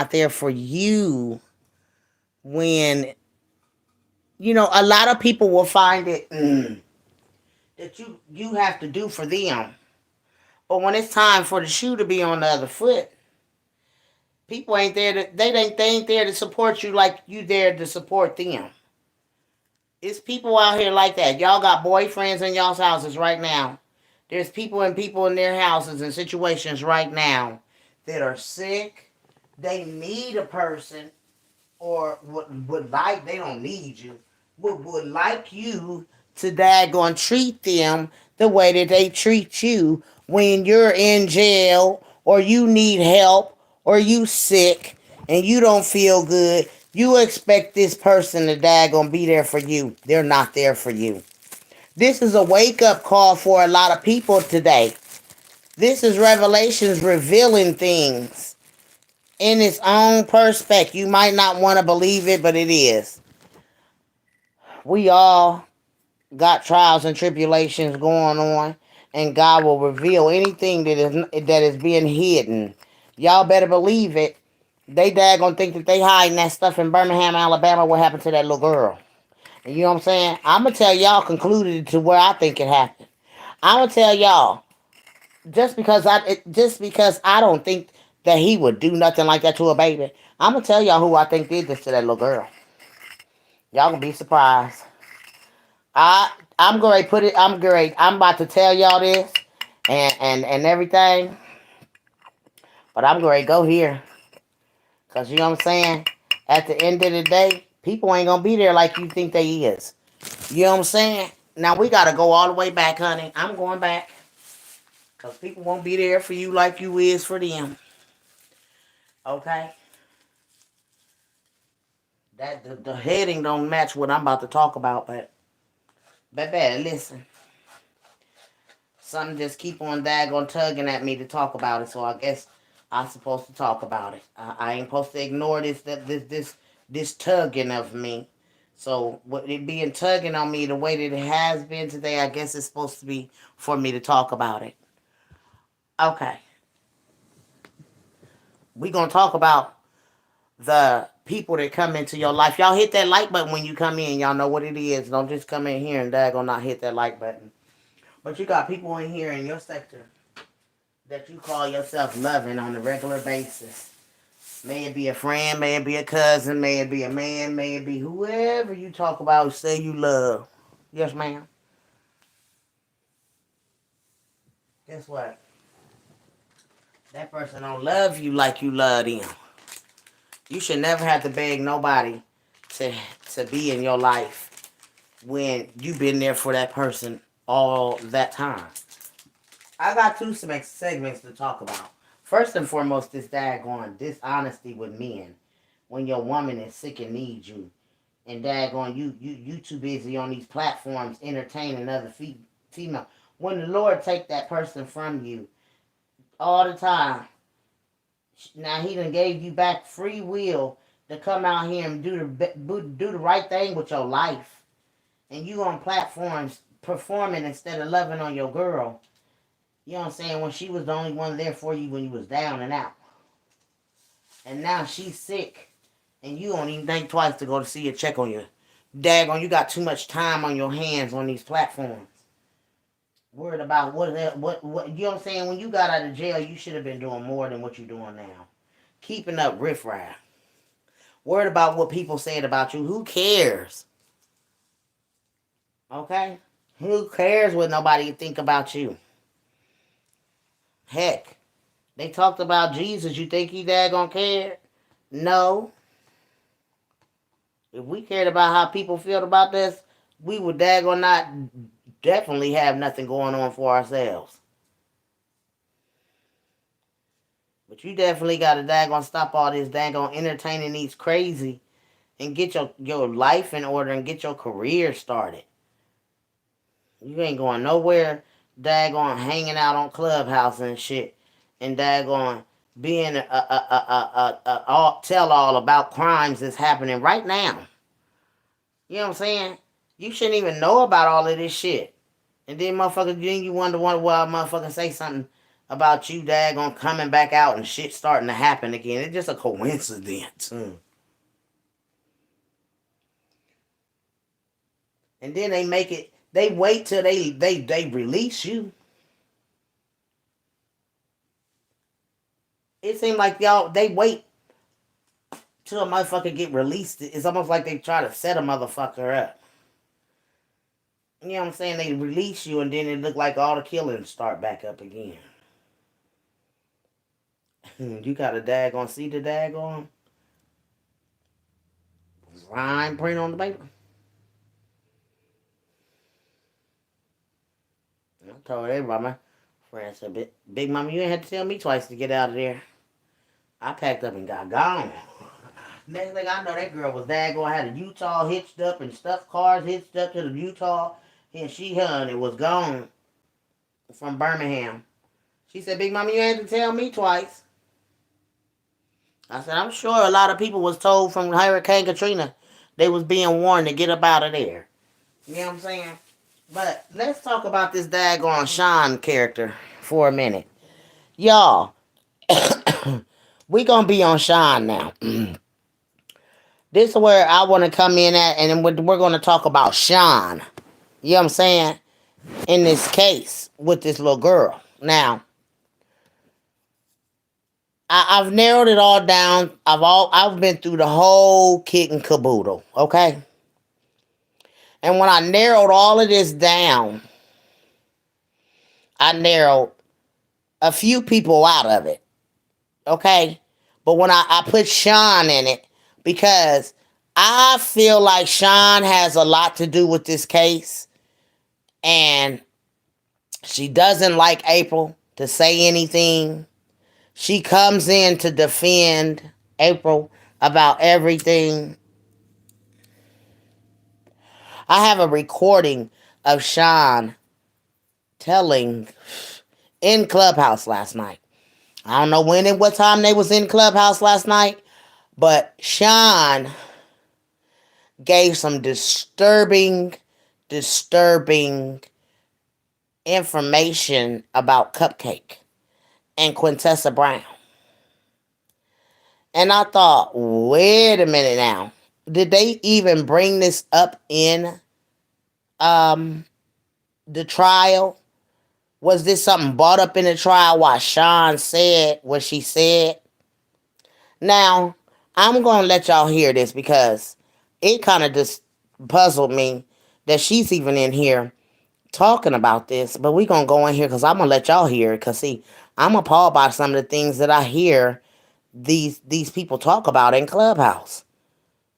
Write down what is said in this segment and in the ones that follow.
not there for you when, a lot of people will find it that you have to do for them. But when it's time for the shoe to be on the other foot, people ain't there to they ain't there to support you like you there to support them. It's people out here like that. Y'all got boyfriends in y'all's houses right now. There's people in their houses and situations right now that are sick. They need a person, or would like, they don't need you, would like you to daggone treat them the way that they treat you when you're in jail, or you need help, or you sick and you don't feel good. You expect this person to daggone be there for you. They're not there for you. This is a wake up call for a lot of people today. This is Revelations revealing things in its own perspective. You might not want to believe it, but it is. We all got trials and tribulations going on, and God will reveal anything that is being hidden. Y'all better believe it. They daggone think that they hiding that stuff in Birmingham, Alabama. What happened to that little girl? And you know what I'm saying? I'm gonna tell y'all concluded to where I think it happened. I'm gonna tell y'all just because I don't think that he would do nothing like that to a baby. I'm gonna tell y'all who I think did this to that little girl. Y'all gonna be surprised. I'm great. Put it. I'm great. I'm about to tell y'all this and everything, but I'm great. Go here, cause you know what I'm saying. At the end of the day, people ain't gonna be there like you think they is. You know what I'm saying? Now we gotta go all the way back, honey. I'm going back, cause people won't be there for you like you is for them. Okay. That the heading don't match what I'm about to talk about, but baby, listen. Something just keep on daggone tugging at me to talk about it, so I guess I'm supposed to talk about it. I ain't supposed to ignore this tugging of me. So what it being tugging on me the way that it has been today, I guess it's supposed to be for me to talk about it. Okay, we gonna talk about the people that come into your life. Y'all hit that like button when you come in. Y'all know what it is. Don't just come in here and daggone not hit that like button. But you got people in here in your sector that you call yourself loving on a regular basis. May it be a friend, may it be a cousin, may it be a man, may it be whoever you talk about, say you love. Yes, ma'am. Guess what? That person don't love you like you love them. You should never have to beg nobody to to be in your life when you've been there for that person all that time. I got two segments to talk about. First and foremost, this daggone dishonesty with men. When your woman is sick and needs you, and daggone you too busy on these platforms entertaining other female. When the Lord take that person from you all the time, now He done gave you back free will to come out here and do the right thing with your life, and you on platforms performing instead of loving on your girl. You know what I'm saying? When she was the only one there for you when you was down and out. And now she's sick. And you don't even think twice to go to see her, check on you. Daggone, you got too much time on your hands on these platforms. Worried about what you know what I'm saying? When you got out of jail, you should have been doing more than what you're doing now. Keeping up riffraff. Worried about what people said about you. Who cares? Okay? Who cares what nobody think about you? Heck, they talked about Jesus. You think he daggone cared? No. If we cared about how people feel about this, we would daggone not definitely have nothing going on for ourselves. But you definitely got to daggone stop all this daggone entertaining these crazy and get your life in order and get your career started. You ain't going nowhere daggone hanging out on Clubhouse and shit and daggone being a tell all about crimes that's happening right now. You know what I'm saying? You shouldn't even know about all of this shit. And then motherfucker, then you wonder why motherfucker say something about you daggone coming back out and shit starting to happen again. It's just a coincidence. And then they make it. They wait till they release you. It seems like y'all they wait till a motherfucker get released. It's almost like they try to set a motherfucker up. You know what I'm saying? They release you and then it look like all the killings start back up again. You got a daggone see the daggone rhyme print on the paper. I told everybody, my friend said, Big Mama, you ain't had to tell me twice to get out of there. I packed up and got gone. Next thing I know, that girl was daggone had a Utah hitched up and stuffed cars hitched up to the Utah. And she it was gone from Birmingham. She said, Big Mama, you ain't had to tell me twice. I said, I'm sure a lot of people was told from Hurricane Katrina they was being warned to get up out of there. You know what I'm saying? But let's talk about this daggone Sean character for a minute. Y'all, we gonna be on Sean now. This is where I want to come in at, and we're going to talk about Sean. You know what I'm saying? In this case with this little girl. Now, I've narrowed it all down. I've been through the whole kit and caboodle. Okay. And when I narrowed all of this down, I narrowed a few people out of it. Okay. But when I put Sean in it, because I feel like Sean has a lot to do with this case. And she doesn't like April to say anything. She comes in to defend April about everything. I have a recording of Sean telling in Clubhouse last night. I don't know when and what time they was in Clubhouse last night, but Sean gave some disturbing information about Cupcake and Quintessa Brown. And I thought, wait a minute now. Did they even bring this up in the trial? Was this something brought up in the trial while Sean said what she said? Now, I'm going to let y'all hear this because it kind of just puzzled me that she's even in here talking about this. But we're going to go in here because I'm going to let y'all hear it. Because, see, I'm appalled by some of the things that I hear these people talk about in Clubhouse.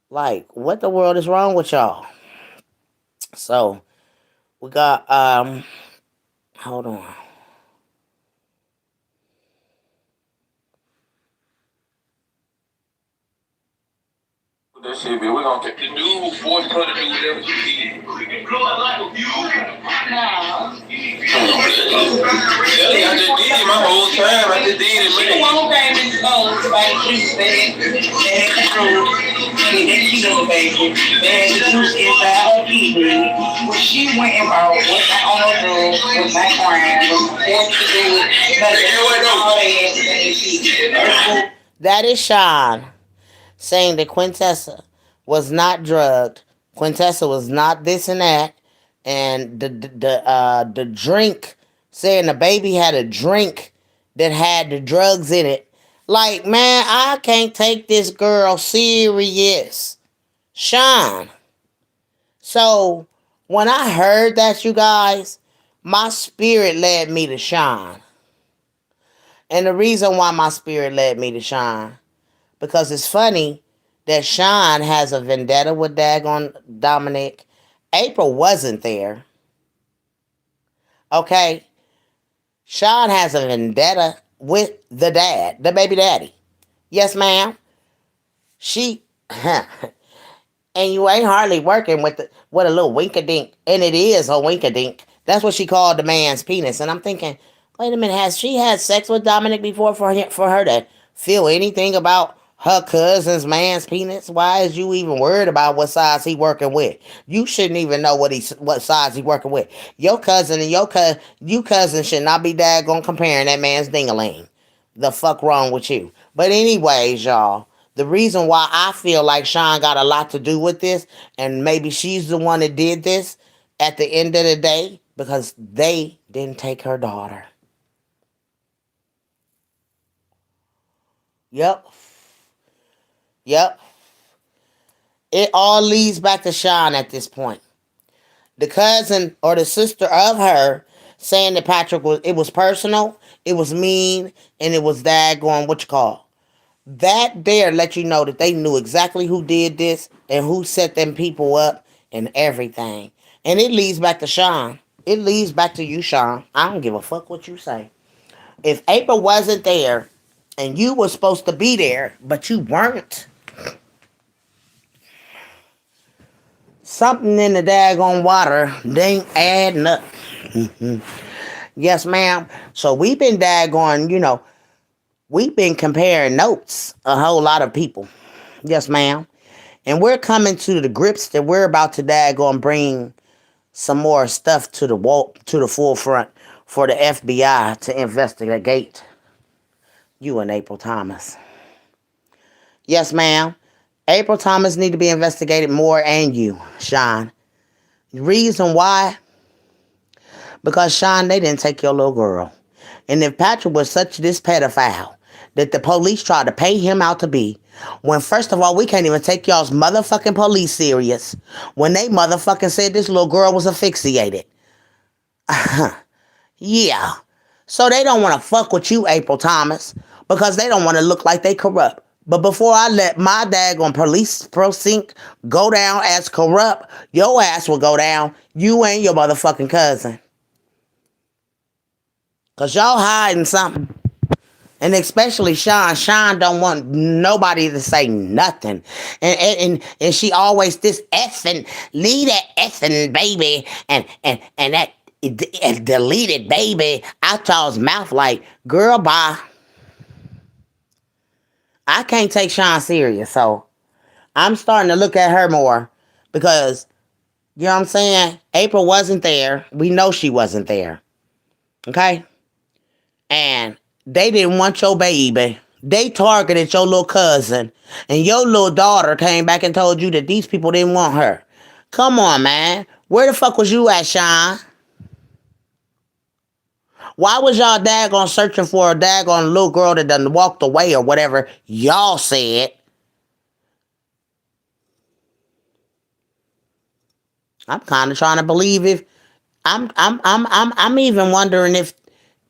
Like, what the world is wrong with y'all? So, we got, hold on. That shit, man. We're gonna get the dude forced her to do whatever she did. No. I just did it my whole time. I just did it, man. She won't baby. Like she said, they had the truth. And then she was a baby. They had the truth inside her TV. When she went and bought was not on her drugs, was not crying, was forced to do it. That is Sean saying that Quintessa was not drugged. Quintessa was not this and that. And the drink, saying the baby had a drink that had the drugs in it. Like, man, I can't take this girl serious. Sean. So, when I heard that, you guys, my spirit led me to Sean. And the reason why my spirit led me to Sean, because it's funny that Sean has a vendetta with Dagon Dominic. April wasn't there. Okay? Sean has a vendetta with the dad, the baby daddy. Yes, ma'am. She, and you ain't hardly working with a little winkadink. And it is a winkadink. That's what she called the man's penis. And I'm thinking, wait a minute, has she had sex with Dominic before for her to feel anything about Her cousin's man's penis. Why is you even worried about what size he working with? You shouldn't even know what size he working with. Your cousin and you cousin should not be daggone comparing that man's dingaling. The fuck wrong with you? But anyways, y'all, the reason why I feel like Sean got a lot to do with this, and maybe she's the one that did this at the end of the day, because they didn't take her daughter. Yep. Yep. It all leads back to Sean at this point. The cousin or the sister of her saying that Patrick was personal, it was mean, and it was daggone what you call. That there let you know that they knew exactly who did this and who set them people up and everything. And it leads back to Sean. It leads back to you, Sean. I don't give a fuck what you say. If April wasn't there and you were supposed to be there, but you weren't, something in the daggone water, they ain't adding up. Yes, ma'am. So we've been daggone, we've been comparing notes, a whole lot of people. Yes, ma'am. And we're coming to the grips that we're about to daggone bring some more stuff to the forefront for the FBI to investigate you and April Thomas. Yes, ma'am. April Thomas need to be investigated more, and you, Sean. Reason why? Because, Sean, they didn't take your little girl. And if Patrick was such this pedophile that the police tried to pay him out to be, when first of all, we can't even take y'all's motherfucking police serious, when they motherfucking said this little girl was asphyxiated. Yeah. So they don't want to fuck with you, April Thomas, because they don't want to look like they corrupt. But before I let my daggone police precinct go down as corrupt, your ass will go down, you and your motherfucking cousin. Because y'all hiding something. And especially Sean. Sean don't want nobody to say nothing. And she always this effing, leave that effing baby and that deleted baby out y'all's mouth like, girl, bye. I can't take Sean serious, so I'm starting to look at her more because, you know what I'm saying? April wasn't there. We know she wasn't there. Okay? And they didn't want your baby. They targeted your little cousin. And your little daughter came back and told you that these people didn't want her. Come on, man. Where the fuck was you at, Sean? Why was y'all daggone searching for a daggone little girl that done walked away or whatever y'all said? I'm kind of trying to believe if I'm even wondering if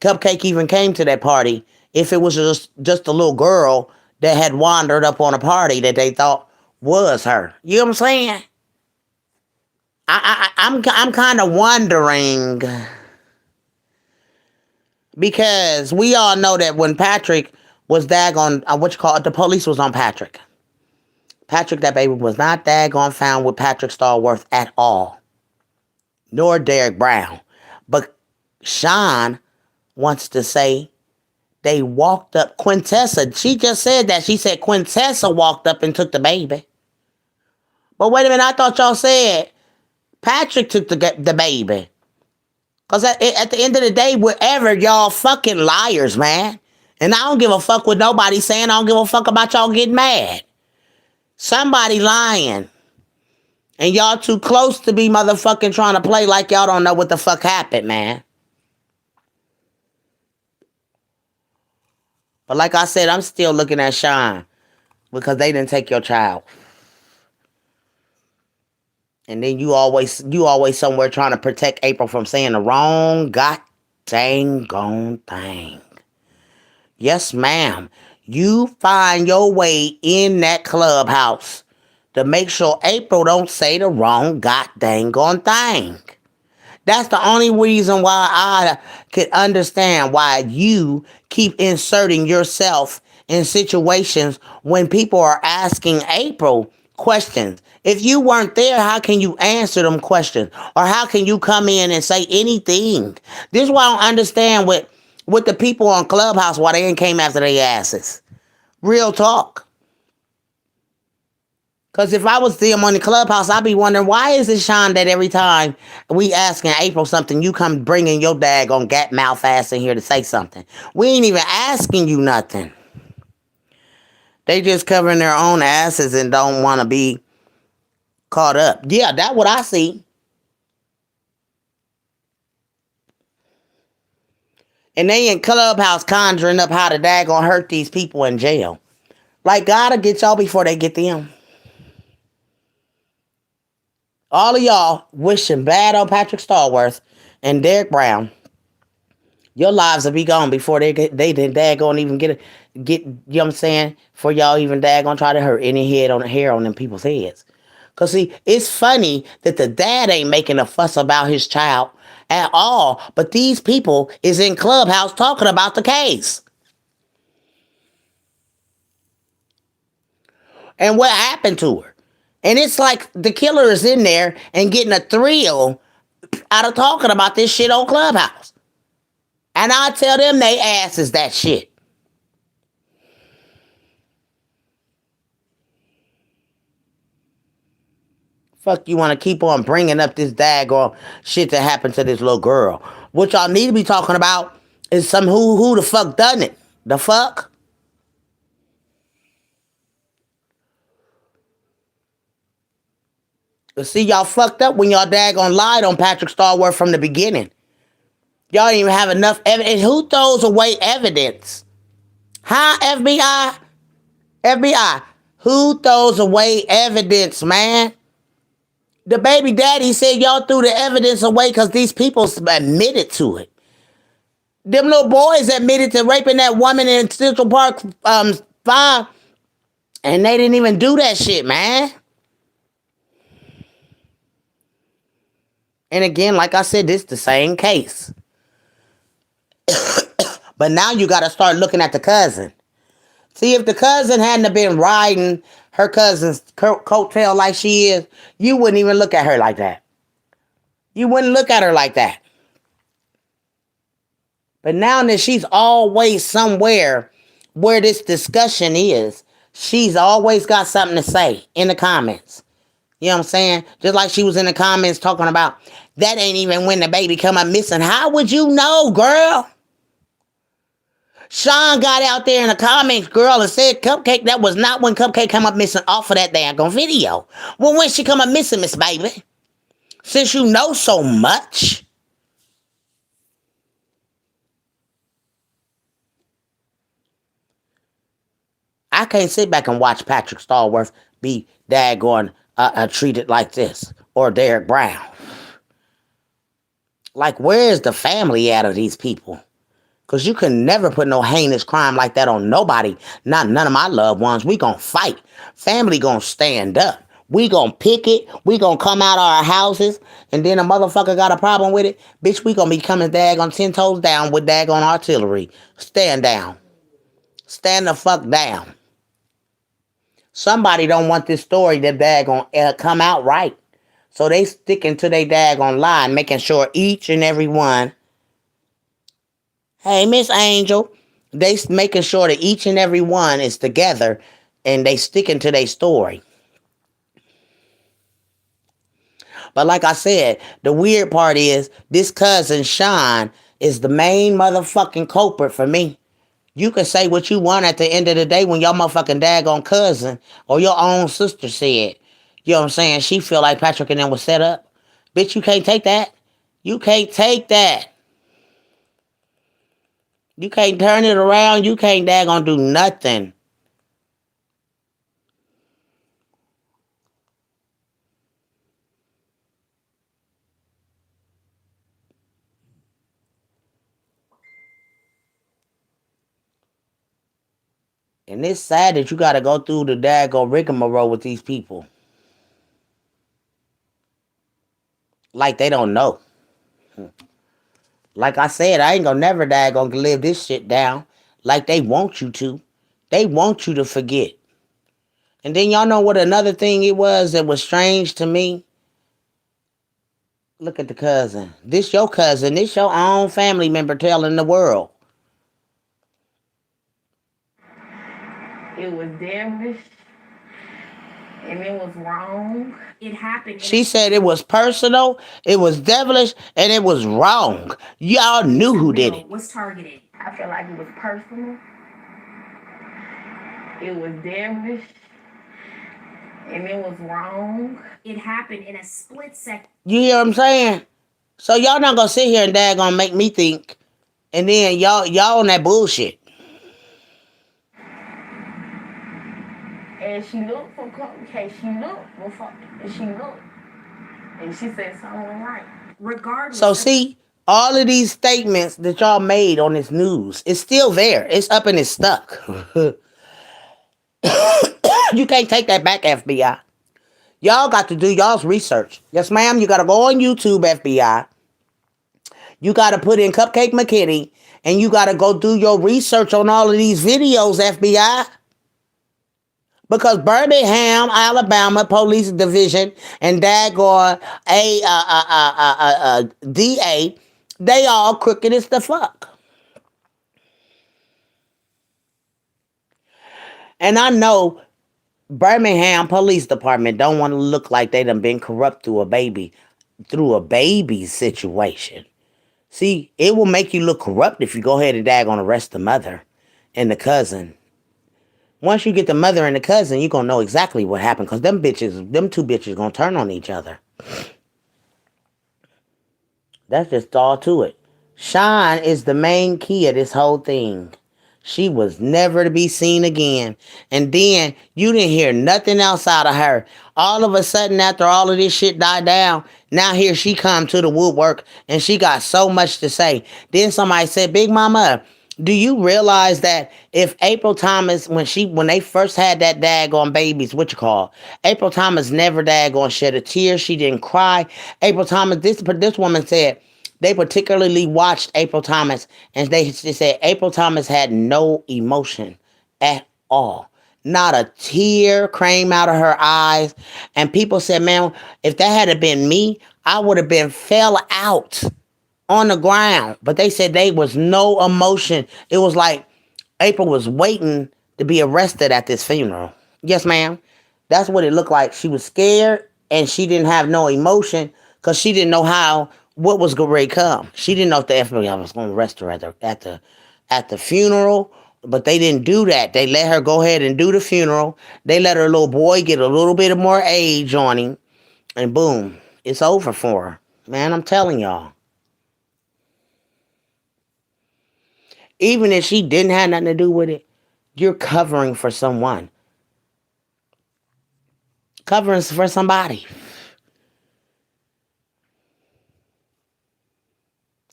Cupcake even came to that party. If it was just a little girl that had wandered up on a party that they thought was her. You know what I'm saying? I'm kind of wondering. Because we all know that when Patrick was daggone, the police was on Patrick. Patrick, that baby, was not daggone found with Patrick Starworth at all. Nor Derek Brown. But Sean wants to say they walked up. Quintessa, she just said that. She said Quintessa walked up and took the baby. But wait a minute, I thought y'all said Patrick took the baby. Because at the end of the day, wherever y'all fucking liars, man. And I don't give a fuck what nobody saying. I don't give a fuck about y'all getting mad. Somebody lying. And y'all too close to be motherfucking trying to play like y'all don't know what the fuck happened, man. But like I said, I'm still looking at Sean. Because they didn't take your child. And then you always somewhere trying to protect April from saying the wrong god dang gone thing. Yes, ma'am. You find your way in that clubhouse to make sure April don't say the wrong god dang gone thing. That's the only reason why I could understand why you keep inserting yourself in situations when people are asking April questions. If you weren't there, how can you answer them questions? Or how can you come in and say anything? This is why I don't understand with the people on Clubhouse why they ain't came after their asses. Real talk. Because if I was them on the clubhouse, I'd be wondering, why is it, Sean, that every time we asking April something, you come bringing your daggone gat mouth ass in here to say something? We ain't even asking you nothing. They just covering their own asses and don't want to be caught up. Yeah, that's what I see. And they in clubhouse conjuring up how to daggone hurt these people in jail. Like, gotta get y'all before they get them. All of y'all wishing bad on Patrick Starworth and Derek Brown. Your lives will be gone before they daggone even get you know what I'm saying, for y'all even daggone try to hurt any hair on them people's heads. Cause see, it's funny that the dad ain't making a fuss about his child at all, but these people is in clubhouse talking about the case. And what happened to her. And it's like the killer is in there and getting a thrill out of talking about this shit on Clubhouse. And I tell them they ass is that shit. Fuck, you want to keep on bringing up this daggone shit that happened to this little girl. What y'all need to be talking about is some who the fuck done it. The fuck? But see, y'all fucked up when y'all daggone lied on Patrick Starworth from the beginning. Y'all didn't even have enough evidence. Who throws away evidence? Huh, FBI? FBI. Who throws away evidence, man? The baby daddy said y'all threw the evidence away because these people admitted to it. Them little boys admitted to raping that woman in Central Park 5, and they didn't even do that shit, man. And again, like I said, this is the same case. But now you got to start looking at the cousin. See, if the cousin hadn't been riding her cousin's coattail like she is, you wouldn't even look at her like that. You wouldn't look at her like that. But now that she's always somewhere where this discussion is, she's always got something to say in the comments. You know what I'm saying? Just like she was in the comments talking about, that ain't even when the baby come up missing. How would you know, girl? Sean got out there in the comments, girl, and said Cupcake, that was not when Cupcake come up missing off of that daggone video. Well, when she come up missing, Miss Baby? Since you know so much. I can't sit back and watch Patrick Starworth be daggone treated like this. Or Derek Brown. Like, where is the family out of these people? Because you can never put no heinous crime like that on nobody. Not none of my loved ones. We gonna fight. Family gonna stand up. We gonna pick it. We gonna come out of our houses. And then a motherfucker got a problem with it. Bitch, we gonna be coming daggone 10 toes down with daggone artillery. Stand down. Stand the fuck down. Somebody don't want this story to daggone come out right. So they sticking to their daggone line, making sure each and every one. Hey, Miss Angel. They making sure that each and every one is together and they sticking to their story. But like I said, the weird part is this cousin Sean is the main motherfucking culprit for me. You can say what you want at the end of the day when your motherfucking daggone cousin or your own sister said, you know what I'm saying, she feel like Patrick and them was set up. Bitch, you can't take that. You can't take that. You can't turn it around. You can't daggone do nothing. And it's sad that you got to go through the daggone rigmarole with these people. Like they don't know. Like I said, I ain't gonna never daggone live this shit down like they want you to. They want you to forget. And then y'all know what another thing it was that was strange to me? Look at the cousin. This your cousin. This your own family member telling the world. It was damn And it was wrong. It happened. She said it was personal, it was devilish, and it was wrong. Y'all knew who did it. Was targeted. I feel like it was personal. It was devilish, and it was wrong. It happened in a split second. You hear what I'm saying? So y'all not gonna sit here and daggone make me think, and then y'all on that bullshit. And she looked for complication. She looked before, and she looked, and she said something was right. Regardless. So see, all of these statements that y'all made on this news, it's still there. It's up and it's stuck. You can't take that back, FBI. Y'all got to do y'all's research. Yes, ma'am. You got to go on YouTube, FBI. You got to put in Cupcake McKinney, and you got to go do your research on all of these videos, FBI. Because Birmingham, Alabama Police Division and daggone DA, they all crooked as the fuck. And I know Birmingham Police Department don't want to look like they done been corrupt through a baby situation. See, it will make you look corrupt if you go ahead and daggone arrest the mother and the cousin. Once you get the mother and the cousin, you're going to know exactly what happened because them two bitches going to turn on each other. That's just all to it. Sean is the main key of this whole thing. She was never to be seen again. And then you didn't hear nothing else out of her. All of a sudden, after all of this shit died down, now here she come to the woodwork and she got so much to say. Then somebody said, Big Mama, do you realize that if April Thomas, when they first had that daggone babies, April Thomas never daggone shed a tear. She didn't cry. April Thomas, this woman said, they particularly watched April Thomas, and they said April Thomas had no emotion at all. Not a tear came out of her eyes. And people said, man, if that had been me, I would have been fell out on the ground. But they said there was no emotion. It was like April was waiting to be arrested at this funeral. Yes, ma'am. That's what it looked like. She was scared, and she didn't have no emotion because she didn't know what was going to come. She didn't know if the FBI was going to arrest her at the funeral, but they didn't do that. They let her go ahead and do the funeral. They let her little boy get a little bit of more age on him, and boom, it's over for her. Man, I'm telling y'all. Even if she didn't have nothing to do with it, you're covering for someone. Covering for somebody.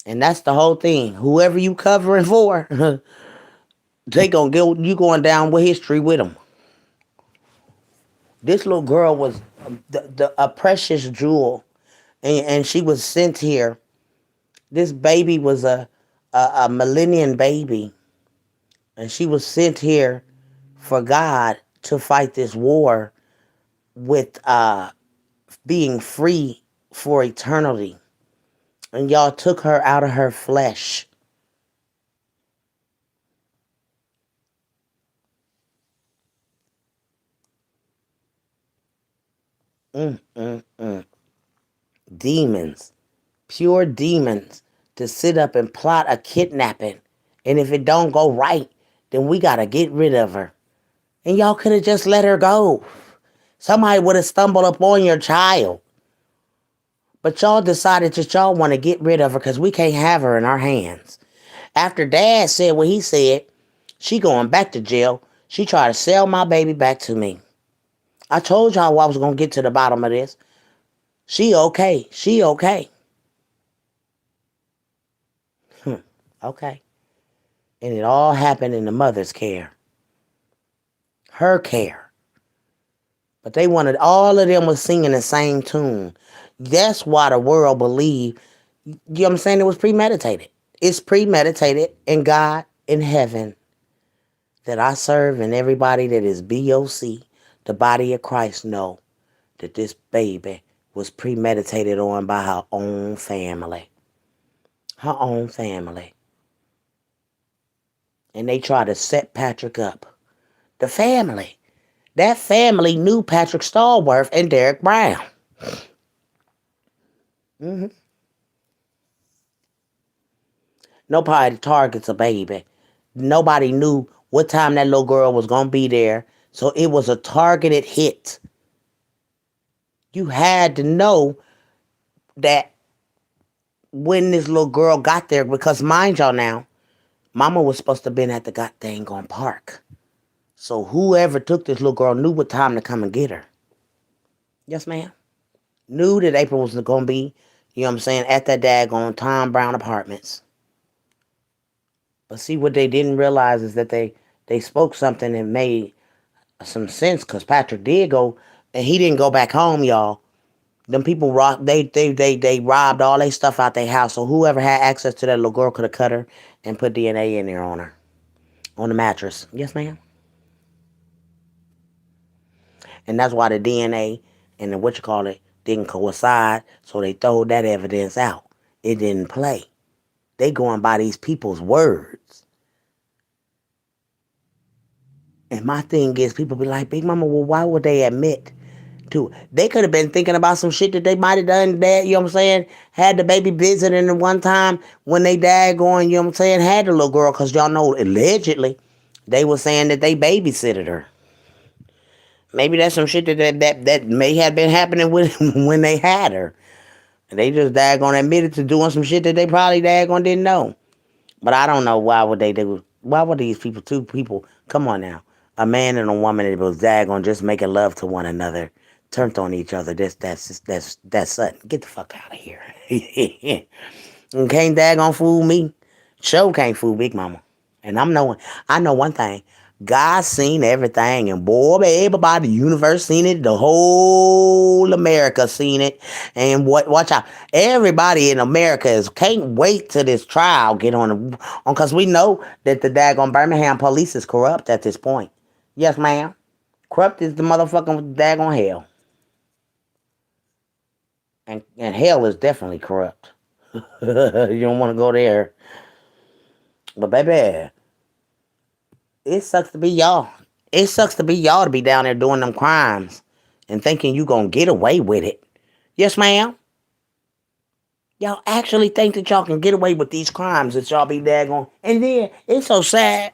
And that's the whole thing. Whoever you covering for, they gonna get you going down with history with them. This little girl was a precious jewel, and she was sent here. This baby was a millennium baby, and she was sent here for God to fight this war with being free for eternity. And y'all took her out of her flesh. Demons. Pure demons. To sit up and plot a kidnapping. And if it don't go right, then we got to get rid of her. And y'all could have just let her go. Somebody would have stumbled upon your child. But y'all decided that y'all want to get rid of her because we can't have her in our hands. After Dad said what he said, she going back to jail. She tried to sell my baby back to me. I told y'all I was going to get to the bottom of this. She okay. She okay. Okay. And it all happened in the mother's care. Her care. But they wanted, all of them was singing the same tune. That's why the world believed, you know what I'm saying? It was premeditated. It's premeditated in God in heaven that I serve, and everybody that is BOC, the body of Christ, know that this baby was premeditated on by her own family. Her own family. And they try to set Patrick up. The family. That family knew Patrick Stallworth and Derek Brown. Mm-hmm. Nobody targets a baby. Nobody knew what time that little girl was going to be there. So it was a targeted hit. You had to know that when this little girl got there, because mind y'all now, mama was supposed to have been at the goddamn on park. So whoever took this little girl knew what time to come and get her. Yes, ma'am. Knew that April was going to be, you know what I'm saying, at that daggone Tom Brown Apartments. But see, what they didn't realize is that they spoke something that made some sense, because Patrick did go, and he didn't go back home, y'all. Them people robbed, they robbed all their stuff out their house. So whoever had access to that little girl could have cut her and put DNA in there on her, on the mattress. Yes, ma'am. And that's why the DNA and the didn't coincide. So they throw that evidence out. It didn't play. They going by these people's words. And my thing is, people be like, Big Mama, well, why would they admit to it? They could have been thinking about some shit that they might have done that, you know what I'm saying? Had the baby visiting the one time when they died going, you know what I'm saying, had the little girl, because y'all know, allegedly, they were saying that they babysitted her. Maybe that's some shit that may have been happening with when they had her. And they just daggone admitted to doing some shit that they probably daggone didn't know. But I don't know why would they do. Why would these people, two people, come on now, a man and a woman that was daggone just making love to one another, turned on each other. That's sudden. Get the fuck out of here. And can't daggone fool me. Show can't fool Big Mama. And I know one thing. God seen everything, and boy, everybody, the universe seen it, the whole America seen it, and watch out, everybody in America can't wait till this trial get on, because we know that the daggone Birmingham police is corrupt at this point. Yes, ma'am. Corrupt is the motherfucking daggone hell, and hell is definitely corrupt. You don't want to go there, but baby. It sucks to be y'all. It sucks to be y'all to be down there doing them crimes and thinking you gonna get away with it. Yes, ma'am. Y'all actually think that y'all can get away with these crimes that y'all be daggone. And then it's so sad.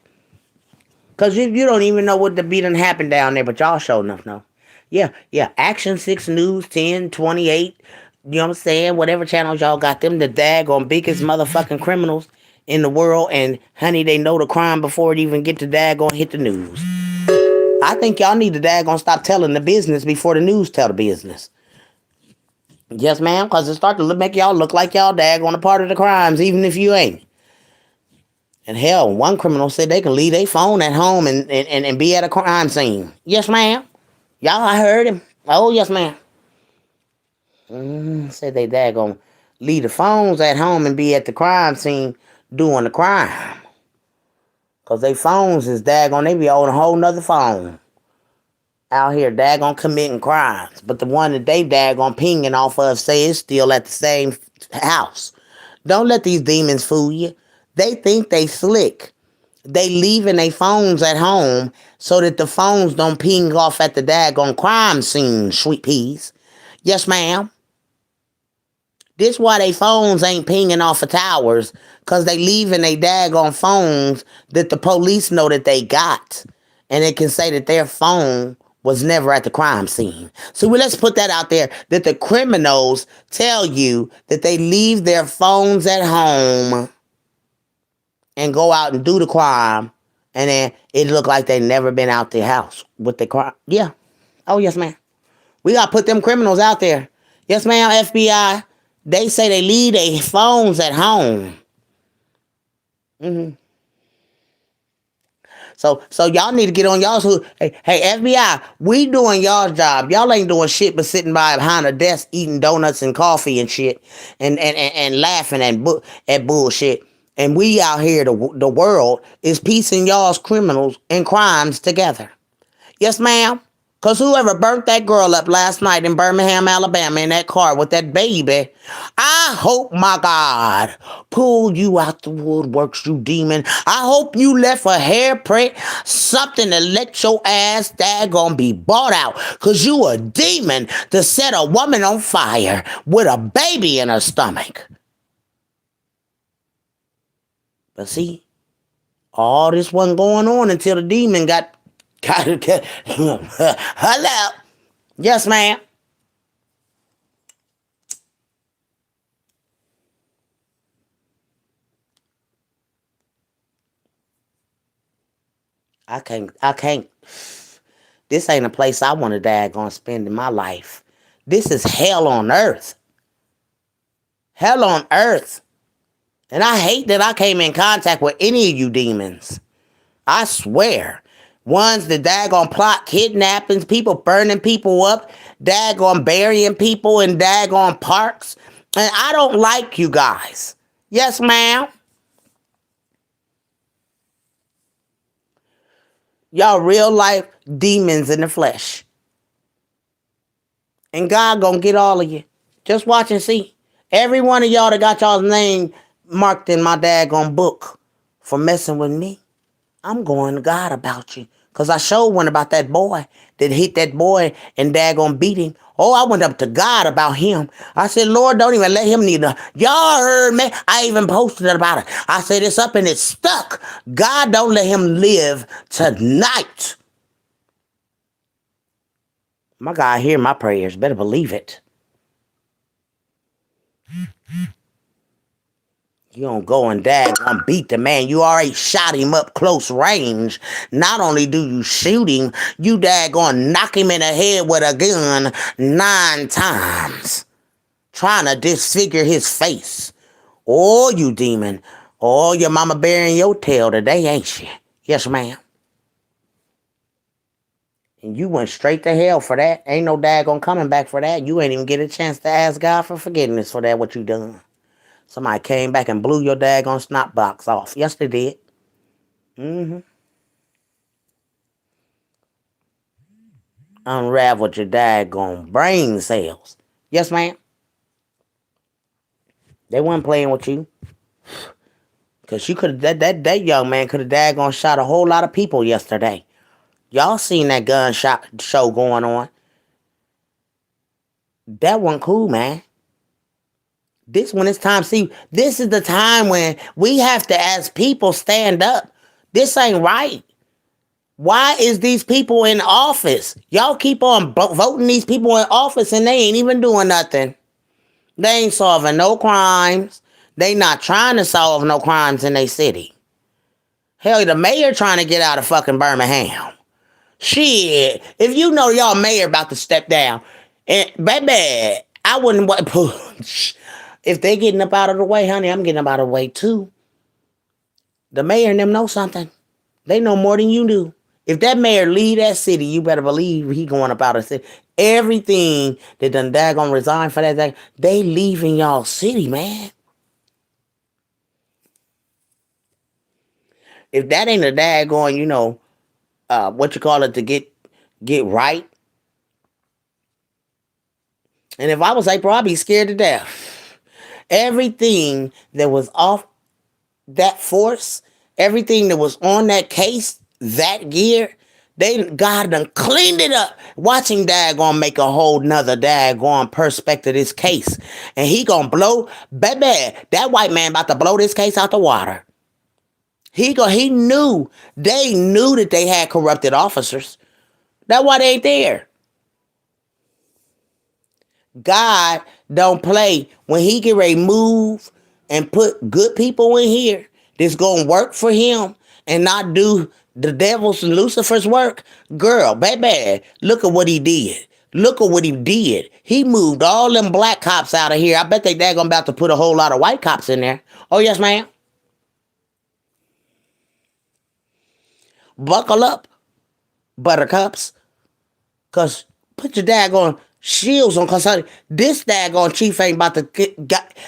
Because you don't even know what the beating happened down there, but y'all sure enough know. Yeah. Action 6 News, 10, 28, you know what I'm saying? Whatever channels y'all got them, the daggone biggest motherfucking criminals in the world, and honey, they know the crime before it even get to daggone hit the news. I think y'all need to daggone stop telling the business before the news tell the business. Yes, ma'am, because it start to make y'all look like y'all daggone a part of the crimes, even if you ain't. And hell, one criminal said they can leave their phone at home and be at a crime scene. Yes, ma'am. Y'all, I heard him. Oh, yes, ma'am. Said they daggone leave the phones at home and be at the crime scene doing the crime. Because they phones is daggone, they be on a whole nother phone. Out here daggone committing crimes. But the one that they daggone pinging off of say is still at the same house. Don't let these demons fool you. They think they slick. They leaving their phones at home so that the phones don't ping off at the daggone crime scene, sweet peas. Yes, ma'am. This why they phones ain't pinging off of towers, because they leaving they daggone phones that the police know that they got. And they can say that their phone was never at the crime scene. So let's put that out there, that the criminals tell you that they leave their phones at home and go out and do the crime, and then it look like they never been out their house with the crime. Yeah. Oh, yes, ma'am. We got to put them criminals out there. Yes, ma'am, FBI. They say they leave their phones at home. So y'all need to get on y'all's. Hey, FBI, we doing y'all's job. Y'all ain't doing shit but sitting behind a desk eating donuts and coffee and shit, and laughing at bullshit. And we out here, the world is piecing y'all's criminals and crimes together. Yes, ma'am. Because whoever burnt that girl up last night in Birmingham, Alabama, in that car with that baby, I hope, my God, pulled you out the woodworks, you demon. I hope you left a hairprint, something to let your ass daggone be bought out. Because you a demon to set a woman on fire with a baby in her stomach. But see, all this wasn't going on until the demon got hello. Yes, ma'am. I can't. This ain't a place I want to daggone spend in my life. This is hell on earth. Hell on earth. And I hate that I came in contact with any of you demons. I swear. Ones that daggone plot kidnappings, people burning people up, daggone burying people in daggone parks. And I don't like you guys. Yes, ma'am. Y'all real life demons in the flesh. And God gonna get all of you. Just watch and see. Every one of y'all that got y'all's name marked in my daggone book for messing with me, I'm going to God about you. Because I showed one about that boy that hit that boy and daggone beat him. Oh, I went up to God about him. I said, Lord, don't even let him neither. Y'all heard me. I even posted about it. I said, it's up and it's stuck. God, don't let him live tonight. My God hear my prayers. Better believe it. You don't go and daggone beat the man. You already shot him up close range. Not only do you shoot him, you daggone knock him in the head with a gun 9 times. Trying to disfigure his face. Oh, you demon. Oh, your mama bearing your tail today, ain't she? Yes, ma'am. And you went straight to hell for that. Ain't no daggone coming back for that. You ain't even get a chance to ask God for forgiveness for that, what you done. Somebody came back and blew your daggone snot box off. Yes, they did. Unraveled your daggone brain cells. Yes, ma'am. They weren't playing with you. Because you could that young man could have daggone shot a whole lot of people yesterday. Y'all seen that gunshot show going on. That wasn't cool, man. This when it's time. See, this is the time when we have to, as people, stand up. This ain't right. Why is these people in office? Y'all keep on voting these people in office and they ain't even doing nothing. They ain't solving no crimes. They not trying to solve no crimes in their city. Hell, the mayor trying to get out of fucking Birmingham. Shit, if you know y'all mayor about to step down, and baby, I wouldn't want. If they getting up out of the way, honey, I'm getting up out of the way too. The mayor and them know something. They know more than you do. If that mayor leave that city, you better believe he going up out of the city. Everything that done daggone resign for that, they leaving y'all city, man. If that ain't a daggone, what you call it, to get right. And if I was April, I'd be scared to death. Everything that was off that force, everything that was on that case that year, God done cleaned it up. Watching daggone make a whole nother daggone perspective of this case. And he gonna blow, baby, that white man about to blow this case out the water. They knew that they had corrupted officers. That's why they ain't there. God don't play. When he get ready to move and put good people in here that's going to work for him and not do the devil's and Lucifer's work, girl, baby, look at what he did. Look at what he did. He moved all them black cops out of here. I bet they're about to put a whole lot of white cops in there. Oh, yes, ma'am. Buckle up, buttercups. Because put your daggone shields on, because this daggone chief ain't about to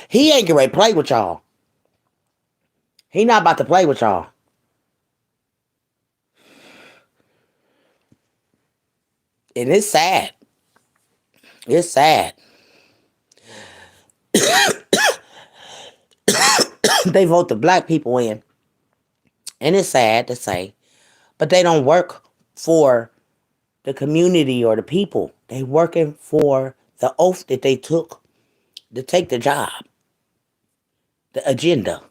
he ain't getting ready to play with y'all. He not about to play with y'all. And it's sad. It's sad. They vote the black people in. And it's sad to say. But they don't work for the community or the people. They working for the oath that they took to take the job. The agenda.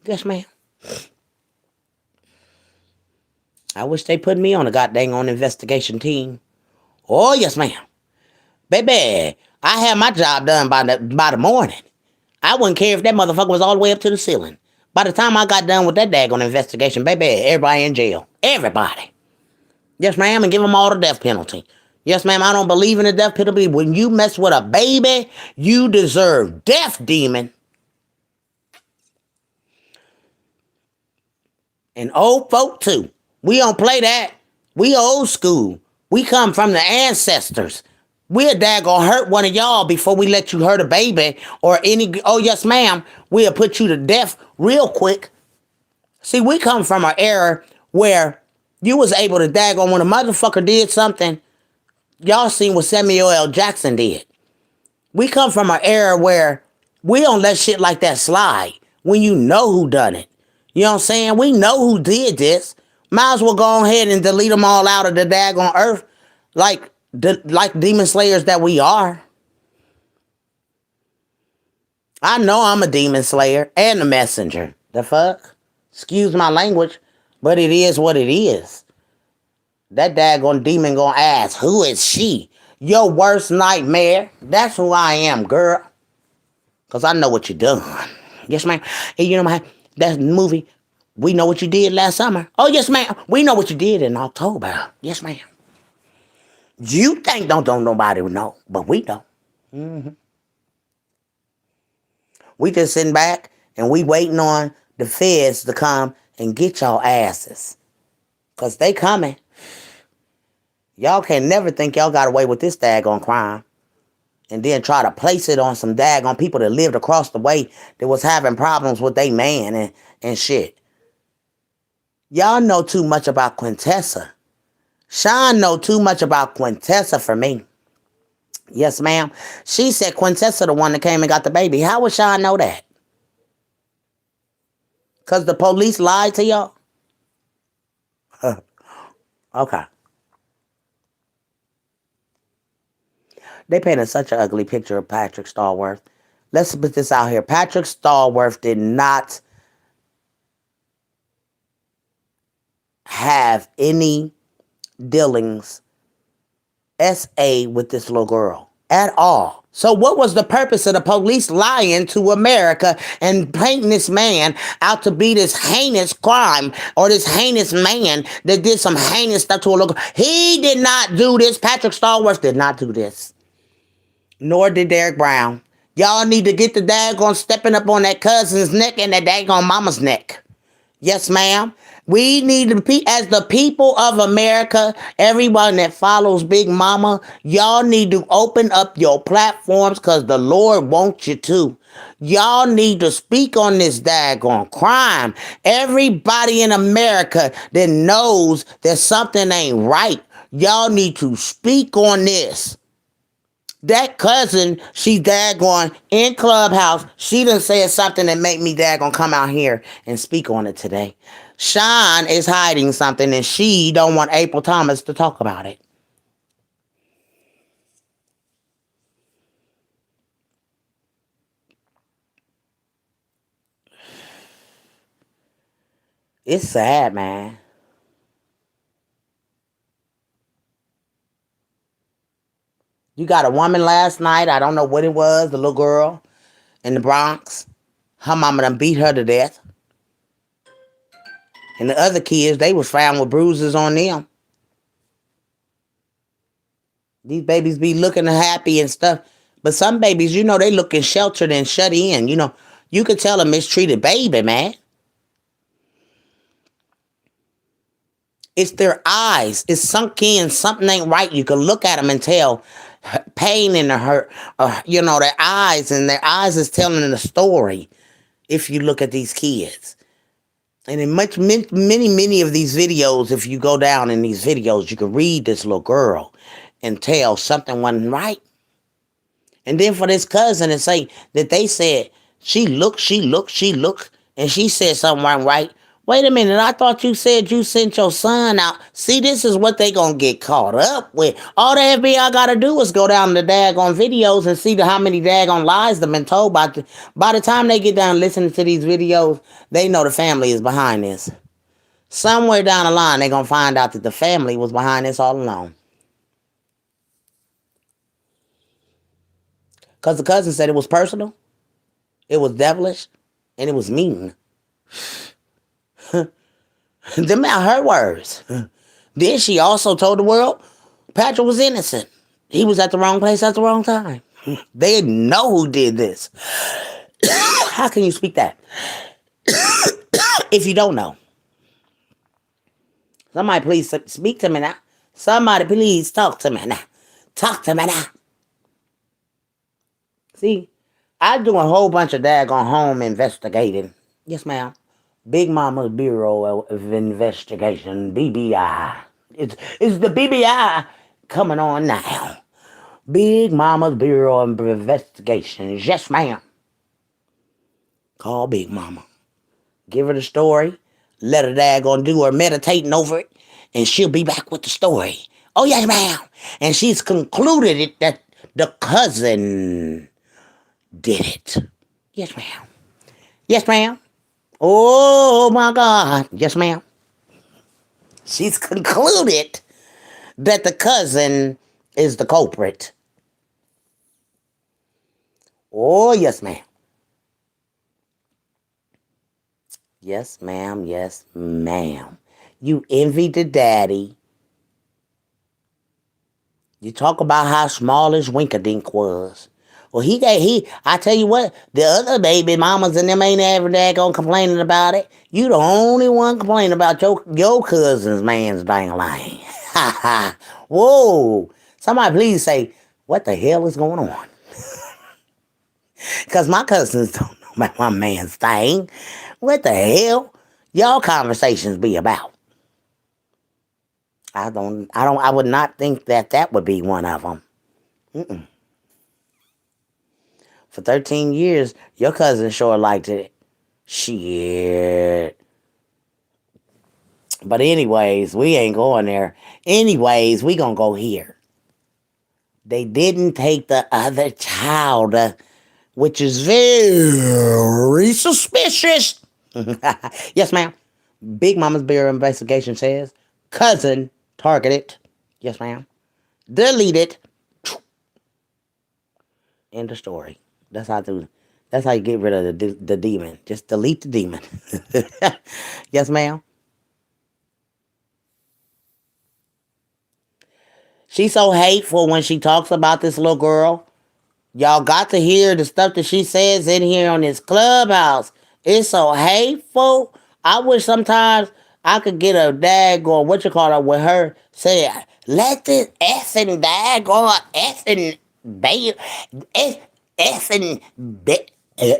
Yes, ma'am. I wish they put me on a goddamn investigation team. Oh, yes, ma'am. Baby, I had my job done by the morning. I wouldn't care if that motherfucker was all the way up to the ceiling. By the time I got done with that daggone investigation, baby, everybody in jail. Everybody. Yes, ma'am, and give them all the death penalty. Yes, ma'am, I don't believe in the death penalty. When you mess with a baby, you deserve death, demon. And old folk, too. We don't play that. We old school. We come from the ancestors. We'll daggone hurt one of y'all before we let you hurt a baby or any. Oh, yes, ma'am. We'll put you to death real quick. See, we come from an era where you was able to daggone when a motherfucker did something. Y'all seen what Samuel L. Jackson did. We come from an era where we don't let shit like that slide when you know who done it. You know what I'm saying? We know who did this. Might as well go ahead and delete them all out of the daggone earth like demon slayers that we are. I know I'm a demon slayer and a messenger. The fuck? Excuse my language, but it is what it is. That daggone demon gonna ask, who is she? Your worst nightmare? That's who I am, girl. Because I know what you done. Yes, ma'am. And you know, man, that movie, We Know What You Did Last Summer. Oh, yes, ma'am. We know what you did in October. Yes, ma'am. You think don't nobody know, but we know. Mm-hmm. We just sitting back and we waiting on the feds to come and get y'all asses. Because they coming. Y'all can never think y'all got away with this daggone crime. And then try to place it on some daggone people that lived across the way that was having problems with their man and shit. Y'all know too much about Quintessa. Sean know too much about Quintessa for me. Yes, ma'am. She said Quintessa the one that came and got the baby. How would Sean know that? Because the police lied to y'all? Okay. They painted such an ugly picture of Patrick Stallworth. Let's put this out here. Patrick Stallworth did not have any dealings, SA, with this little girl at all. So what was the purpose of the police lying to America and painting this man out to be this heinous crime or this heinous man that did some heinous stuff to a little girl? He did not do this. Patrick Stallworth did not do this. Nor did Derek Brown. Y'all need to get the daggone stepping up on that cousin's neck and that daggone mama's neck. Yes, ma'am. We need to be, as the people of America, everyone that follows Big Mama, y'all need to open up your platforms because the Lord wants you to. Y'all need to speak on this daggone crime. Everybody in America that knows that something ain't right, y'all need to speak on this. That cousin, she daggone in Clubhouse, she done said something that made me daggone come out here and speak on it today. Sean is hiding something and she don't want April Thomas to talk about it. It's sad, man. You got a woman last night, I don't know what it was, the little girl in the Bronx. Her mama done beat her to death. And the other kids, they was found with bruises on them. These babies be looking happy and stuff. But some babies, you know, they looking sheltered and shut in. You know, you could tell a mistreated baby, man. It's their eyes. It's sunk in. Something ain't right. You can look at them and tell pain in the hurt. You know, their eyes. And their eyes is telling a story if you look at these kids. And in many of these videos, if you go down in these videos, you can read this little girl. and tell something wasn't right. And then for this cousin to say that they said, she looked, and she said something wasn't right. Wait a minute, I thought you said you sent your son out. See, this is what they gonna get caught up with. All the FBI gotta do is go down the daggone videos and see how many daggone lies they've been told. By the time they get down listening to these videos, they know the family is behind this. Somewhere down the line, they're gonna find out that the family was behind this all along. Because the cousin said it was personal, it was devilish, and it was mean. Them are her words. Then she also told the world Patrick was innocent. He was at the wrong place at the wrong time. They know who did this. How can you speak that if you don't know? Somebody please speak to me now. Somebody please talk to me now. Talk to me now. See, I do a whole bunch of daggone home investigating. Yes, ma'am. Big Mama's Bureau of Investigation, BBI. It's the BBI coming on now. Big Mama's Bureau of Investigation. Yes, ma'am. Call Big Mama. Give her the story. Let her daggone do her meditating over it. And she'll be back with the story. Oh, yes, ma'am. And she's concluded it that the cousin did it. Yes, ma'am. Yes, ma'am. Oh, my God. Yes, ma'am. She's concluded that the cousin is the culprit. Oh, yes, ma'am. Yes, ma'am. Yes, ma'am. You envied the daddy. You talk about how small his Winkadink was. Well, I tell you what, the other baby mamas and them ain't ever daggone complaining about it. You the only one complaining about your cousin's man's dang-a-lang. Ha ha. Whoa. Somebody please say, what the hell is going on? Because my cousins don't know about my man's thing. What the hell y'all conversations be about? I would not think that would be one of them. Mm-mm. For 13 years, your cousin sure liked it. Shit. But anyways, we ain't going there. Anyways, we gonna go here. They didn't take the other child, which is very suspicious. Yes, ma'am. Big Mama's Bureau investigation says cousin targeted. Yes, ma'am. Deleted. End of story. That's how you get rid of the demon. Just delete the demon. Yes, ma'am. She's so hateful when she talks about this little girl. Y'all got to hear the stuff that she says in here on this clubhouse. It's so hateful. I wish sometimes I could get a daggone, with her, say, let this effing daggone effing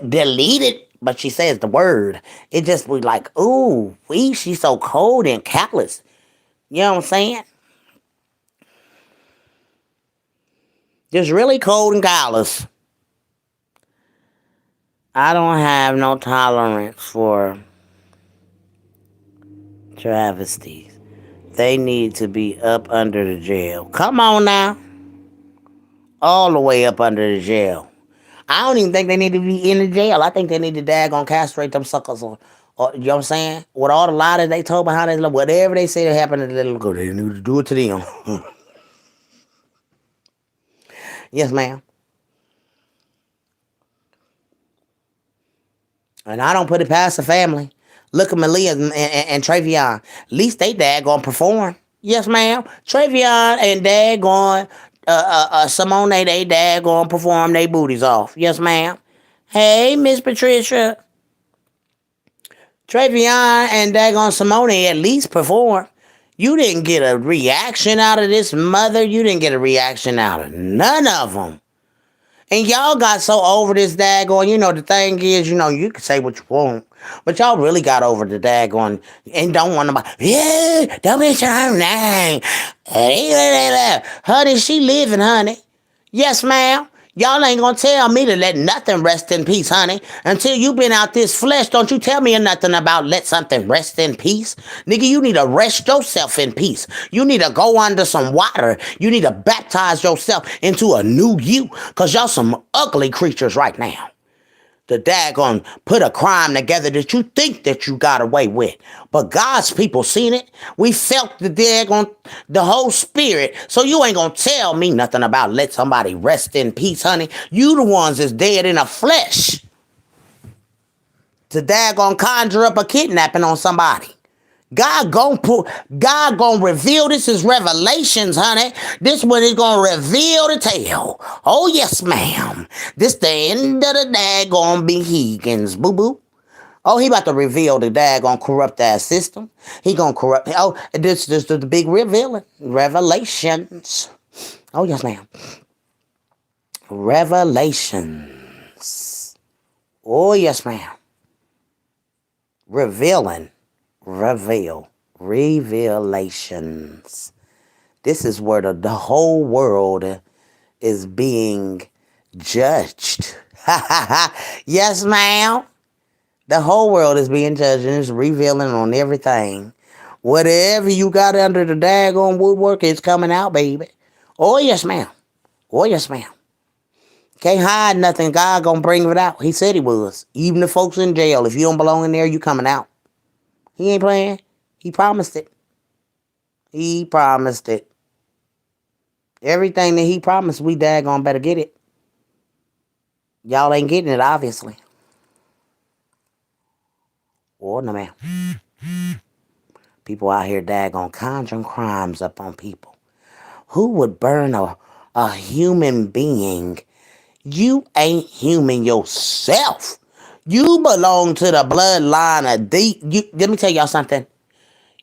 delete it. But she says the word. It just be like, ooh, she's so cold and callous. You know what I'm saying? Just really cold and callous. I don't have no tolerance for travesties. They need to be up under the jail. Come on now. All the way up under the jail. I don't even think they need to be in the jail. I think they need to daggone castrate them suckers. Or you know what I'm saying? With all the lies that they told behind it, whatever they say happened to the little girl, they need to do it to them. Yes, ma'am. And I don't put it past the family. Look at Malia and Travion. At least they daggone perform. Yes, ma'am. Travion and daggone Simone, they daggone perform their booties off. Yes, ma'am. Hey, Miss Patricia. Travion and daggone Simone at least perform. You didn't get a reaction out of this mother. You didn't get a reaction out of none of them. And y'all got so over this daggone, the thing is, you can say what you want. But y'all really got over the daggone and don't want to, yeah, don't mention her name. Honey, she living, honey. Yes, ma'am. Y'all ain't gonna tell me to let nothing rest in peace, honey. Until you been out this flesh, don't you tell me nothing about let something rest in peace. Nigga, you need to rest yourself in peace. You need to go under some water. You need to baptize yourself into a new you. Cause y'all some ugly creatures right now. The daggone put a crime together that you think that you got away with. But God's people seen it. We felt the daggone, the whole spirit. So you ain't gonna tell me nothing about let somebody rest in peace, honey. You the ones that's dead in the flesh. To daggone conjure up a kidnapping on somebody. God gonna reveal this is revelations, honey. This one is gonna reveal the tale. Oh yes, ma'am. This the end of the daggone Behegans, boo boo. Oh, he about to reveal the daggone corrupt ass system. He gonna corrupt. Oh, this is the big revealing revelations. Oh yes, ma'am. Revelations. Oh yes, ma'am. Revealing. Revelations. This is where the whole world is being judged. Yes, ma'am. The whole world is being judged and it's revealing on everything. Whatever you got under the daggone woodwork is coming out, baby. Oh, yes, ma'am. Oh, yes, ma'am. Can't hide nothing. God gonna bring it out. He said he was. Even the folks in jail, if you don't belong in there, you coming out. He ain't playing. He promised it. He promised it. Everything that he promised, we daggone better get it. Y'all ain't getting it, obviously. Oh, no, man. People out here daggone conjuring crimes up on people. Who would burn a human being? You ain't human yourself. You belong to the bloodline of let me tell y'all something.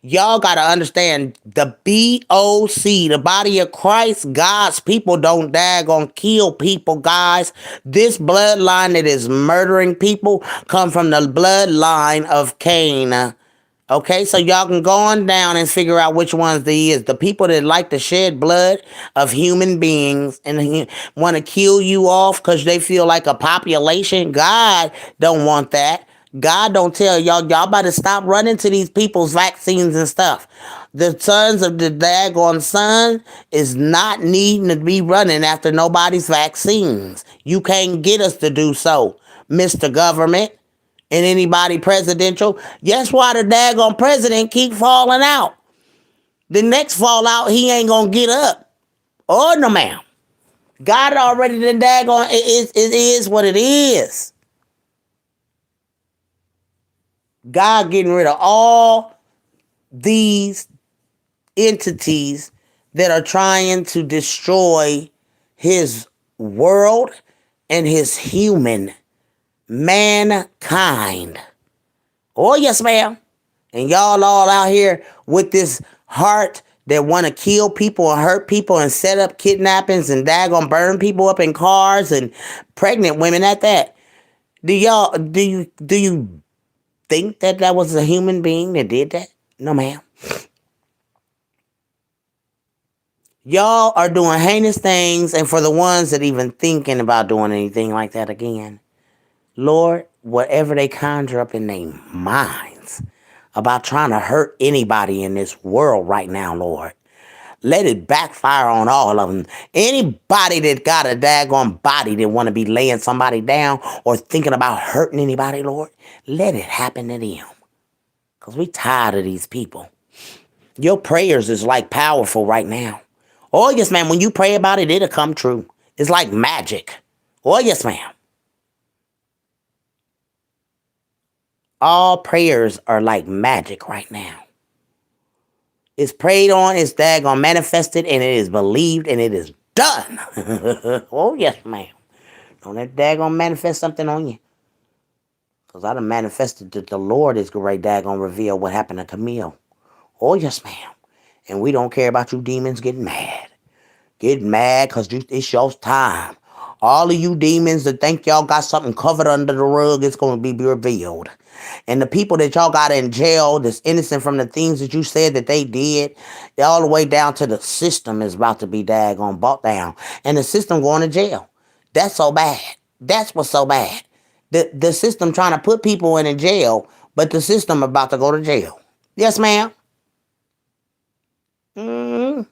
Y'all got to understand the BOC, the body of Christ, God's people don't daggone kill people, guys. This bloodline that is murdering people come from the bloodline of Cain. Okay, so y'all can go on down and figure out which ones they is. The people that like to shed blood of human beings and want to kill you off because they feel like a population. God don't want that. God don't tell y'all better stop running to these people's vaccines and stuff. The sons of the daggone son is not needing to be running after nobody's vaccines. You can't get us to do so, Mr. Government. And anybody presidential. Guess why the daggone president keep falling out? The next fallout, he ain't gonna get up. Oh no, ma'am. God already the daggone it is what it is. God getting rid of all these entities that are trying to destroy his world and his human mankind. Oh, yes, ma'am. And y'all all out here with this heart that want to kill people and hurt people and set up kidnappings and daggone burn people up in cars and pregnant women at that. Do you think that was a human being that did that? No, ma'am. Y'all are doing heinous things, and for the ones that even thinking about doing anything like that again, Lord, whatever they conjure up in their minds about trying to hurt anybody in this world right now, Lord, let it backfire on all of them. Anybody that got a daggone body that want to be laying somebody down or thinking about hurting anybody, Lord, let it happen to them. Because we tired of these people. Your prayers is like powerful right now. Oh, yes, ma'am. When you pray about it, it'll come true. It's like magic. Oh, yes, ma'am. All prayers are like magic right now. It's prayed on, it's daggone manifested, and it is believed, and it is done. Oh, yes, ma'am. Don't let daggone manifest something on you. Because I done manifested that the Lord is great daggone reveal what happened to Camille. Oh, yes, ma'am. And we don't care about you demons getting mad. Get mad because it's your time. All of you demons that think y'all got something covered under the rug, it's going to be revealed. And the people that y'all got in jail that's innocent from the things that you said that they did, all the way down to the system is about to be daggone bought down. And the system going to jail. That's so bad. That's what's so bad. The system trying to put people in a jail, but the system about to go to jail. Yes, ma'am. Mm,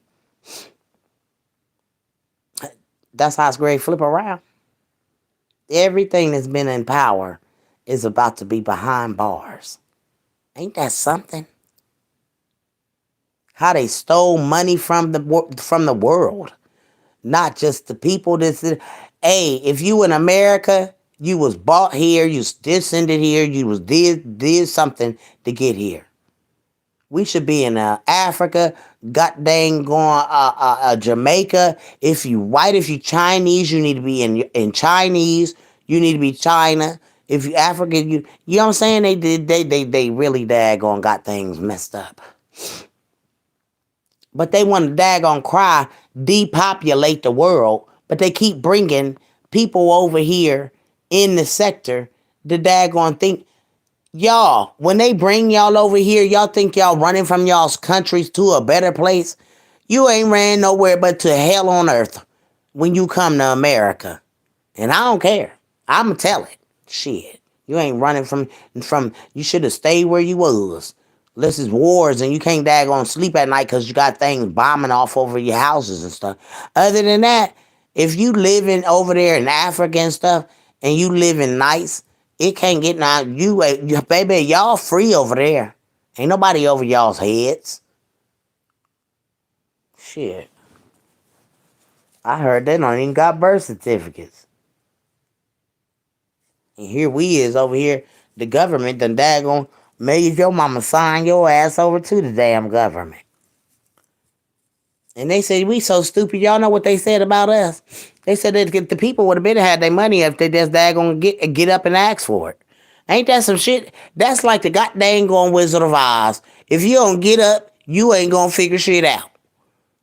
that's how it's great. Flip around. Everything that's been in power is about to be behind bars. Ain't that something? How they stole money from the world, not just the people. Hey, if you in America, you was bought here, you was descended here, you was did something to get here. We should be in Africa, god dang going Jamaica. If you white, if you Chinese, you need to be in Chinese. You need to be China. If you African, you know what I'm saying? They really daggone got things messed up. But they want to daggone cry, depopulate the world. But they keep bringing people over here in the sector to daggone think. Y'all, when they bring y'all over here, y'all think y'all running from y'all's countries to a better place? You ain't ran nowhere but to hell on earth when you come to America. And I don't care. I'ma tell it. Shit. You ain't running from you should have stayed where you was. Unless it's wars and you can't daggone sleep at night because you got things bombing off over your houses and stuff. Other than that, if you living over there in Africa and stuff and you living nice, it can't get now. Baby, y'all free over there. Ain't nobody over y'all's heads. Shit. I heard they don't even got birth certificates. And here we is over here, the government done daggone made your mama sign your ass over to the damn government. And they said, we so stupid. Y'all know what they said about us? They said that the people would have been had their money if they just daggone get up and ask for it. Ain't that some shit? That's like the goddamn going Wizard of Oz. If you don't get up, you ain't gonna figure shit out.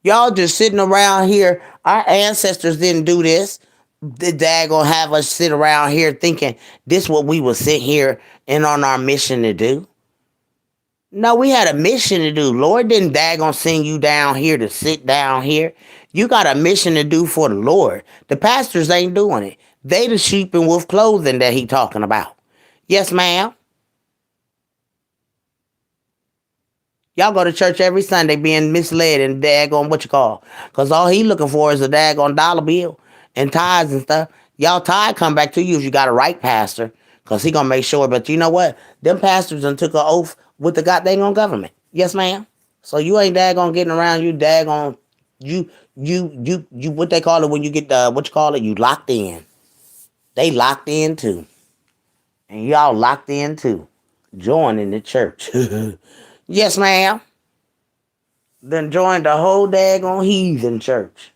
Y'all just sitting around here. Our ancestors didn't do this. The dad gonna have us sit around here thinking this what we will sit here and on our mission to do. No, we had a mission to do. Lord didn't daggone send you down here to sit down here. You got a mission to do for the Lord. The pastors ain't doing it. They the sheep in wolf clothing that he talking about. Yes, ma'am. Y'all go to church every Sunday being misled and daggone what you call. Because all he looking for is a daggone dollar bill and tithes and stuff. Y'all tithe come back to you if you got a right pastor. Because he going to make sure. But you know what? Them pastors done took an oath with the goddamn government. Yes, ma'am. So you ain't daggone getting around. You daggone, you, what they call it when you get, what you call it? You locked in. They locked in too. And y'all locked in too. Joining the church. Yes, ma'am. Then joined the whole daggone heathen church.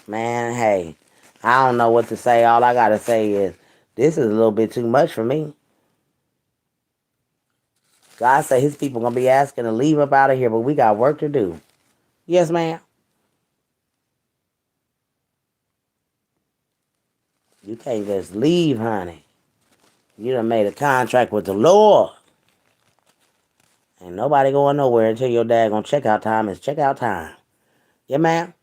Man, hey, I don't know what to say. All I gotta say is this is a little bit too much for me. God said his people gonna be asking to leave up out of here, but we got work to do. Yes, ma'am. You can't just leave, honey. You done made a contract with the Lord. Ain't nobody going nowhere until your daggone checkout time is checkout time. Yeah, ma'am.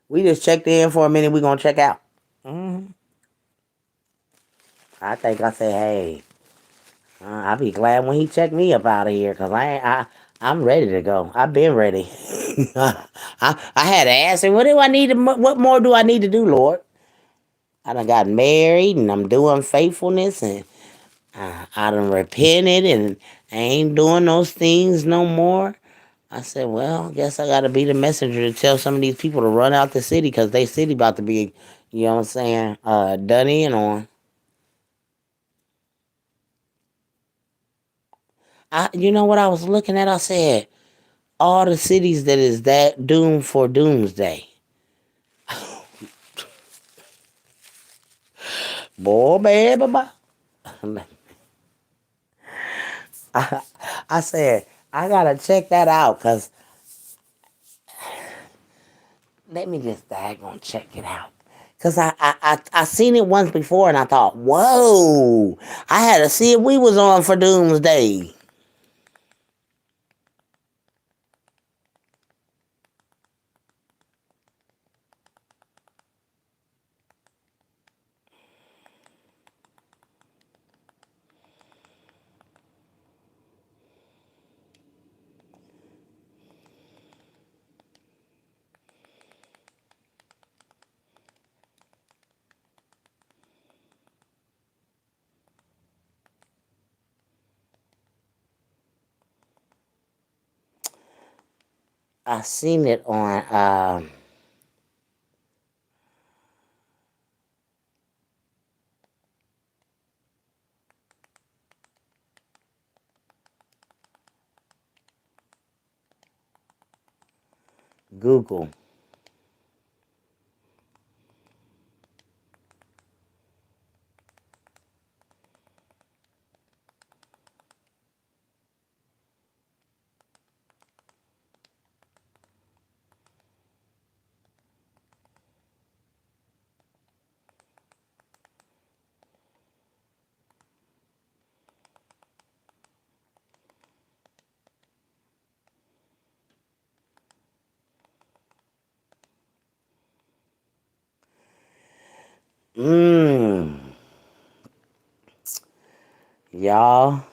We just checked in for a minute. We gonna check out. Mm-hmm. I think I said, hey, I'll be glad when he checked me up out of here, cause I'm ready to go. I've been ready. I had to ask him, what do I need to, what more do I need to do, Lord? I done got married and I'm doing faithfulness and I done repented and I ain't doing those things no more. I said, well, I guess I got to be the messenger to tell some of these people to run out the city because they city about to be, you know what I'm saying, done in on. You know what I was looking at? I said, all the cities that is that doomed for doomsday. Boy, baby, boy. I said, I got to check that out because Let me just daggone check it out. Cause I seen it once before and I thought, whoa, I had to see if we was on for Doomsday. I seen it on Google. Mmm. Y'all,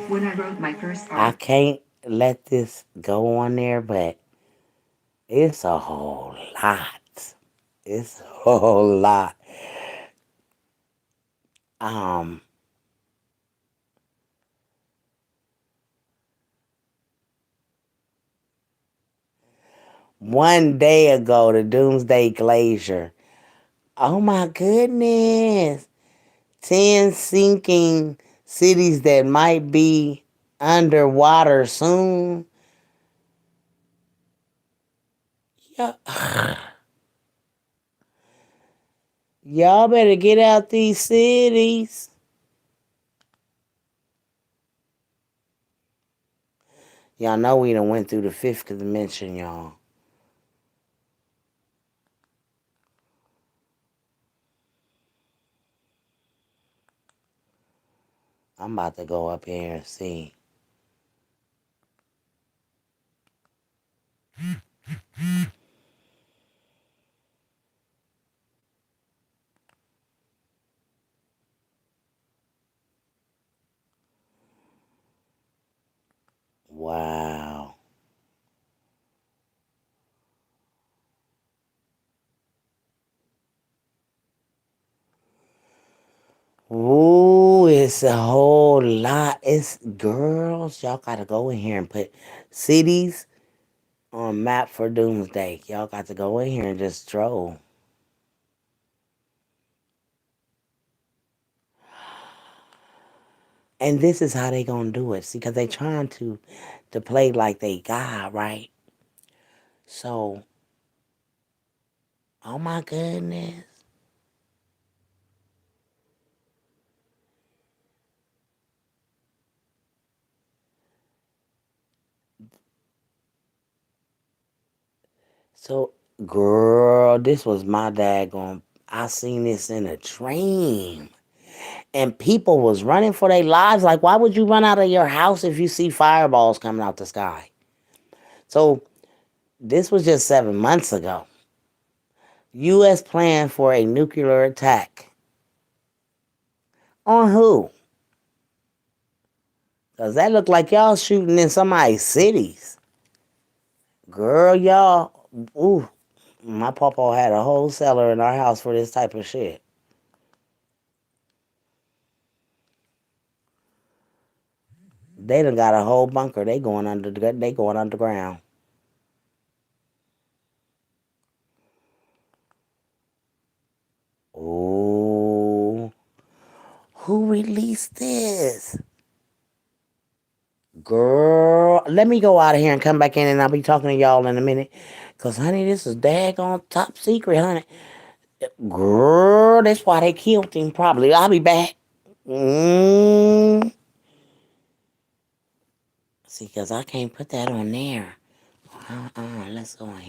When I wrote my first I art, can't let this go on there, but it's a whole lot. It's a whole lot. Um, one day ago, the Doomsday Glacier. Oh my goodness. 10 sinking cities that might be underwater soon. Yeah. Y'all better get out these cities. Y'all know we done went through the fifth dimension, y'all. I'm about to go up here and see. Wow. Ooh, it's a whole lot. It's girls. Y'all gotta go in here and put cities on map for Doomsday. Y'all got to go in here and just stroll. And this is how they gonna do it. See, because they trying to play like they God, right? So, oh my goodness. So, girl, this was my daggone. I seen this in a dream. And people was running for their lives. Like, why would you run out of your house if you see fireballs coming out the sky? So, this was just 7 months ago. U.S. planned for a nuclear attack. On who? Because that looked like y'all shooting in somebody's cities. Girl, y'all. Ooh, my papa had a whole cellar in our house for this type of shit. They done got a whole bunker. They going underground. Ooh. Who released this? Girl, let me go out of here and come back in and I'll be talking to y'all in a minute. Cause honey, this is daggone top secret, honey. Girl, that's why they killed him probably. I'll be back. Mm. See, because I can't put that on there. Let's go on here.